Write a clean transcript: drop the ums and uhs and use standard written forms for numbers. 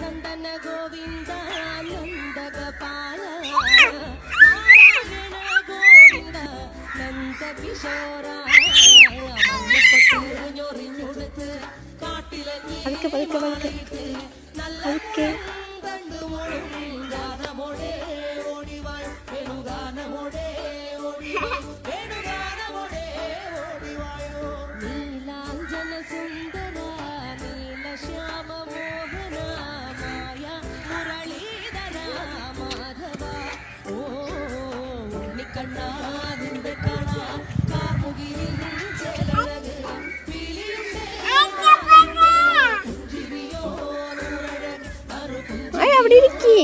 നന്ദന ഗോവിന്ദ നന്ദഗോപാല നാരായണ ഗോവിന്ദ നന്ദകിശോര ഞൊറിഞ്ഞൊടുത്ത് കാട്ടിലെ നല്ല കണ്ടുമോളും ഗാനമോടെ ഓടിവാൻ വേണുഗാനമോടെ ഓടിവാൻ വേണുഗാനമോടെ ഓടിവായോ നീലാഞ്ജന സുന്ദര നീലശ്യാമ മോഹന മായ മുരളീധര മാധവ ഓ ഉണ്ണിക്കണ്ണാ നിന്റെ കാണാ കാർമുകിലിൽ ചേലഴക് പീലിയുണ്ടേ പുഞ്ചിരിയോ നൂറഴക് അവിടെ ഇരിക്കേ